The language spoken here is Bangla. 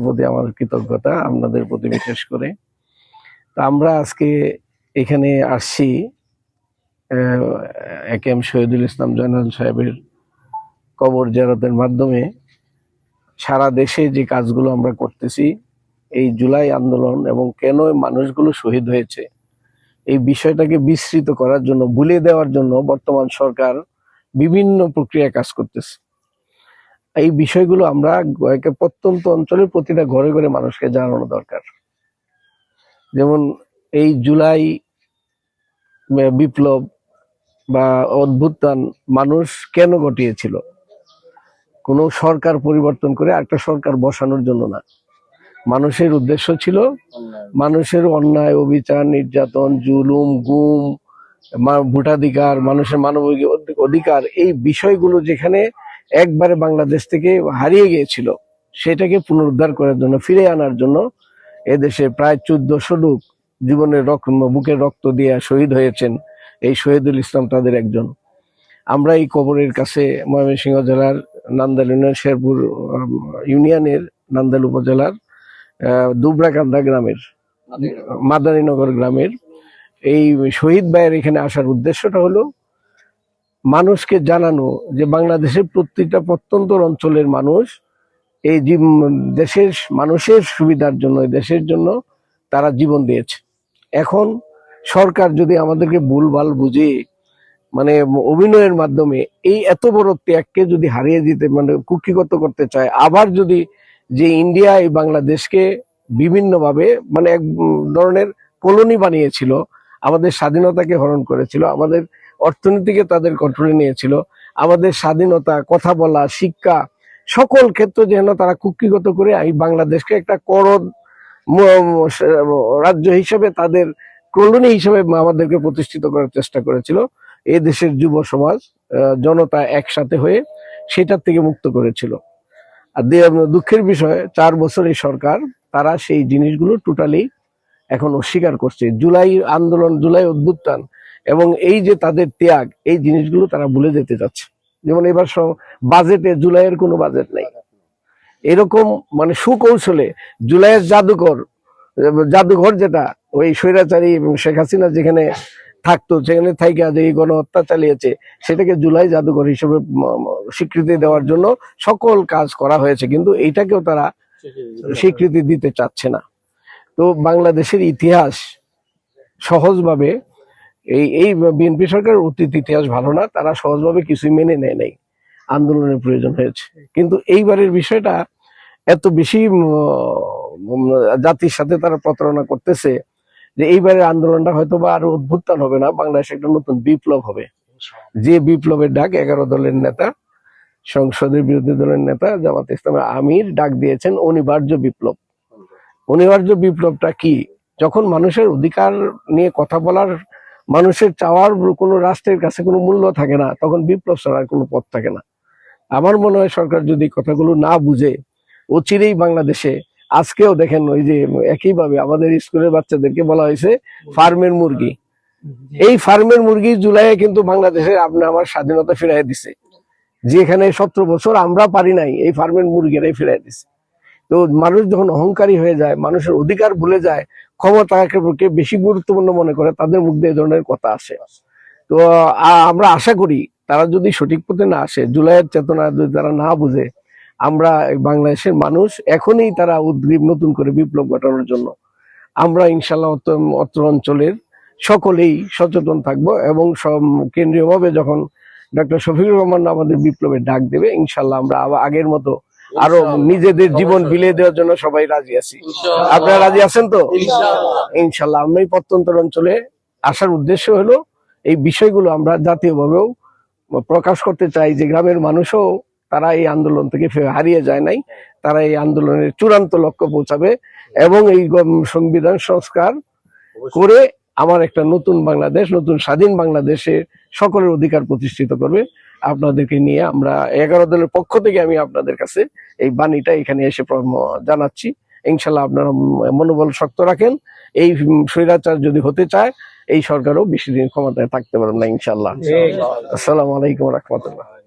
প্রতি আমার কৃতজ্ঞতা, আপনাদের প্রতি বিশেষ করে। তা আমরা আজকে এখানে আসছি একেএম শহীদুল ইসলাম জয়নাল সাহেবের কবর জিয়ারতের মাধ্যমে সারা দেশে যে কাজগুলো আমরা করতেছি, এই জুলাই আন্দোলন এবং কেন মানুষগুলো শহীদ হয়েছে এই বিষয়টাকে বিস্তৃত করার জন্য, ভুলিয়ে দেওয়ার জন্য বর্তমান সরকার বিভিন্ন প্রক্রিয়া কাজ করতেছে। এই বিষয়গুলো আমরা প্রত্যন্ত অঞ্চলের প্রতিটা ঘরে ঘরে মানুষকে জানানো দরকার। যেমন এই জুলাই বিপ্লব বা অভ্যুত্থান মানুষ কেন ঘটিয়েছিল? কোনো সরকার পরিবর্তন করে একটা সরকার বসানোর জন্য না। মানুষের উদ্দেশ্য ছিল মানুষের অন্যায়, অবিচার, নির্যাতন, জুলুম, গুম, ভোটাধিকার, মানুষের মানবিক অধিকার, এই বিষয়গুলো যেখানে একবারে বাংলাদেশ থেকে হারিয়ে গিয়েছিল সেটাকে পুনরুদ্ধার করার জন্য, ফিরে আনার জন্য এদেশে প্রায় 1400 লোক জীবনের বুকের রক্ত দিয়ে শহীদ হয়েছেন। এই শহীদুল ইসলাম তাদের একজন। আমরা এই কবরের কাছে ময়মনসিংহ জেলার নান্দাইল ইউনিয়ন, শেরপুর ইউনিয়নের নান্দাইল উপজেলার দুবরাকান্দা গ্রামের, মাদারীনগর গ্রামের এই শহীদ ভাইয়ের এখানে আসার উদ্দেশ্যটা হলো মানুষকে জানানো যে বাংলাদেশের প্রত্যেকটা প্রত্যন্ত অঞ্চলের মানুষ এই দেশের মানুষের সুবিধার জন্য, দেশের জন্য তারা জীবন দিয়েছে। এখন সরকার যদি আমাদেরকে ভুলভাল বুঝিয়ে মানে অভিনয়ের মাধ্যমে এই এত বড় ত্যাগকে যদি হারিয়ে দিতে, মানে কুক্ষিগত করতে চায়, আবার যদি যে ইন্ডিয়া এই বাংলাদেশকে বিভিন্নভাবে মানে এক ধরনের কলোনি বানিয়েছিল, আমাদের স্বাধীনতাকে হরণ করেছিল, আমাদের অর্থনীতিকে তাদের কন্ট্রোলে নিয়েছিল, আমাদের স্বাধীনতা, কথা বলা, শিক্ষা, সকল ক্ষেত্রে যেন তারা কুক্ষিগত করে এই বাংলাদেশকে একটা করদ রাজ্য হিসেবে, তাদের কলোনি হিসেবে আমাদেরকে প্রতিষ্ঠিত করার চেষ্টা করেছিল। এই দেশের যুব সমাজ, জনতা একসাথে হয়ে সেটার থেকে মুক্ত করেছিল। আর দুঃখের বিষয় 4 বছর এই সরকার তারা সেই জিনিসগুলো টোটালি এখন অস্বীকার করছে। জুলাই আন্দোলন, জুলাই অভ্যুত্থান এবং এই যে তাদের ত্যাগ, এই জিনিসগুলো তারা ভুলে যেতে যাচ্ছে। যেমন এবার বাজেটে জুলাইয়ের কোনো বাজেট নেই। এরকম মানে সুকৌশলে জুলাইয়ের জাদুঘর যেটা ওই স্বৈরাচারী শেখ হাসিনা যেখানে থাকতো, সেখানে থাইকা যে গণহত্যা চালিয়েছে, সেটাকে জুলাই জাদুঘর হিসেবে স্বীকৃতি দেওয়ার জন্য সকল কাজ করা হয়েছে, কিন্তু এইটাকেও তারা স্বীকৃতি দিতে চাচ্ছে না। তো বাংলাদেশের ইতিহাস সহজভাবে এই বিএনপি সরকারের অতীত ইতিহাস ভালো না, তারা সহজভাবে কিছুই মেনে নেয় নাই, আন্দোলনের প্রয়োজন হয়েছে। কিন্তু এইবারের বিষয়টা এত বেশি জাতির সাথে তারা প্রতারণা করতেছে যে এইবারের আন্দোলনটা হয়তো বা আরো অভ্যুত্থান হবে না, বাংলাদেশে একটা নতুন বিপ্লব হবে। যে বিপ্লবের ডাক 11 দলের নেতা, সংসদের বিরোধী দলের নেতা জামাত ইসলামের আমির ডাক দিয়েছেন অনিবার্য বিপ্লব। অনিবার্য বিপ্লবটা কি? যখন মানুষের অধিকার নিয়ে কথা বলার, মানুষের চাওয়ার কোনো রাষ্ট্রের কাছে কোনো মূল্য থাকে না, তখন বিপ্লব ছাড়ার কোনো পথ থাকে না। আমার মনে হয় সরকার যদি কথাগুলো না বুঝে, অচিরেই বাংলাদেশে, আজকেও দেখেন ওই যে একইভাবে আমাদের স্কুলের বাচ্চাদেরকে বলা হয়েছে ফার্মের মুরগি। এই ফার্মের মুরগি জুলাইয়ে কিন্তু বাংলাদেশে আপনি আমার স্বাধীনতা ফিরাই দিছে, যেখানে 17 বছর আমরা পারি নাই, এই ফার্মের মুরগিরাই ফিরাই দিছে। তো মানুষ যখন অহংকারী হয়ে যায়, মানুষের অধিকার ভুলে যায়, ক্ষমতাকে বেশি গুরুত্বপূর্ণ মনে করে, তাদের মুখ দিয়ে এই ধরনের কথা আসে। তো আমরা আশা করি তারা যদি সঠিক পথে না আসে, জুলাইয়ের চেতনা যদি তারা না বুঝে, আমরা বাংলাদেশের মানুষ এখনই তারা উদ্গ্রীব নতুন করে বিপ্লব ঘটানোর জন্য। আমরা ইনশাল্লাহ অত্র অঞ্চলের সকলেই সচেতন থাকব এবং কেন্দ্রীয়ভাবে যখন ডক্টর শফিকুর রহমান আমাদের বিপ্লবের ডাক দেবে, ইনশাল্লাহ আমরা আবার আগের মতো আরো নিজেদের জীবন বিলিয়ে দেওয়ার জন্য সবাই রাজি আছি। আপনারা রাজি আছেন তো? ইনশাল্লাহ। আমরা এই প্রত্যন্ত অঞ্চলে আসার উদ্দেশ্য হলো এই বিষয়গুলো আমরা জাতীয়ভাবেও প্রকাশ করতে চাই যে গ্রামের মানুষও তারা এই আন্দোলন থেকে হারিয়ে যায় নাই, তারা এই আন্দোলনের চূড়ান্ত লক্ষ্য পৌঁছাবে এবং এই সংবিধান সংস্কার করে আমার একটা নতুন বাংলাদেশ, নতুন স্বাধীন বাংলাদেশে সকলের অধিকার প্রতিষ্ঠিত করবে। আপনাদেরকে নিয়ে আমরা 11 দলের পক্ষ থেকে আমি আপনাদের কাছে এই বাণীটা এখানে এসে জানাচ্ছি। ইনশাল্লাহ আপনারা মনোবল শক্ত রাখেন। এই স্বৈরাচার যদি হতে চায়, এই সরকারও বেশি দিন ক্ষমতায় থাকতে পারবে না ইনশাল্লাহ। আসসালামু আলাইকুম রহমতুল্লাহ।